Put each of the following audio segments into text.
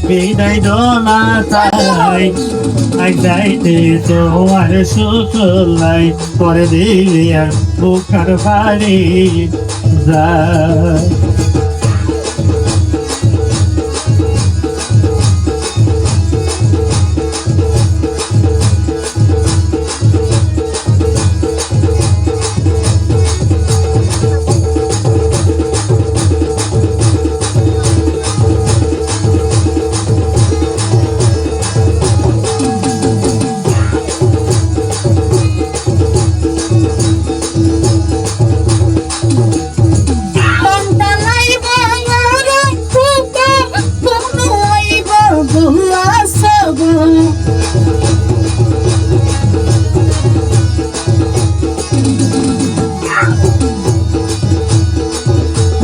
বিদায় দোলা চাই আই যাইতে তোমার সুতলাই করে দিলি আর বুকার বাড়ি যায়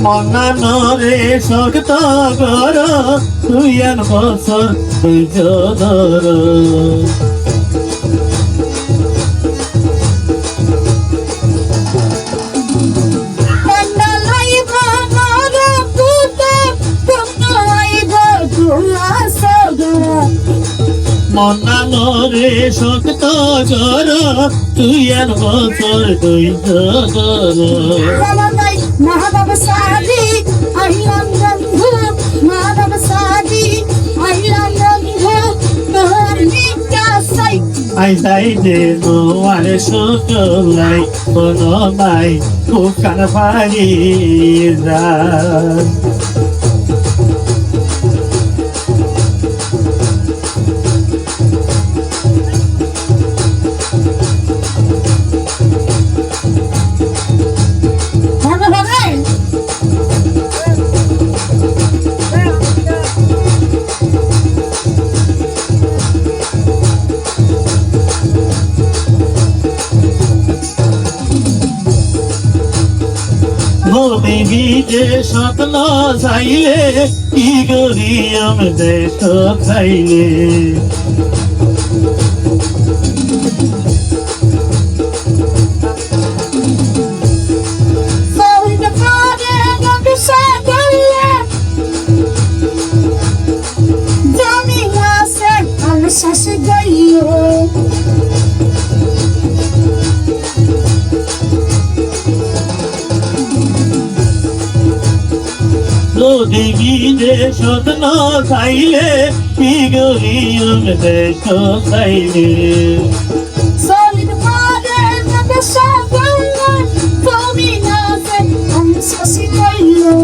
মনানরে শক্ত কর তুই আর বছর তুই ধর মনানরে শক্ত কর তুই আর বছর তুই ধর মাধব সাদি আইলাম বন্ধু মাধব সাদি আইলাম বন্ধু তোর নিকাশাই আই যাইতে তোমার সুতলাই কোনো নাই বুকার বাড়ি যায় বিজে স্বপ্ন চাইলে কি করি আমি দেশ খাইলে শাসে গাইও দিবিলে স্বপ্ন চাইলে কি করি আমি দেশ খাইলে সলিড পারে দেশা গাইলে তুমি না আমি শাসে গাইলে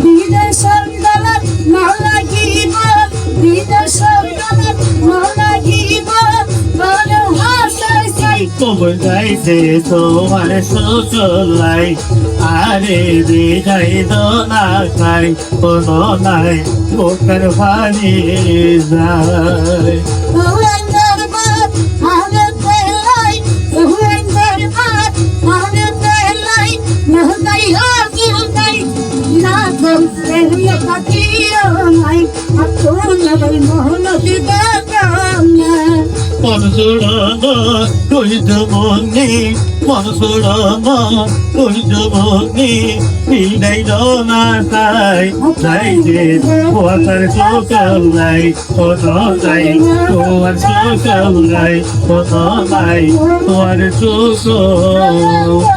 বিদেশের ডলার না লাগিব বিদেশের ডলার না লাগিব ভালো হাসাই চাই কবর যাইতে তোমার সুতলাই আরে বিদায় দোলা চাই কোনো নাই বুকার বাড়ি যায় মনসুরামা কইত মনি মনসুরামা কইত মনি বিদায় দোলা চাই যাইতে তোমার সুতলাই কোনো নাই তোমার সুতলাই কোনো নাই তোমার সুতলাই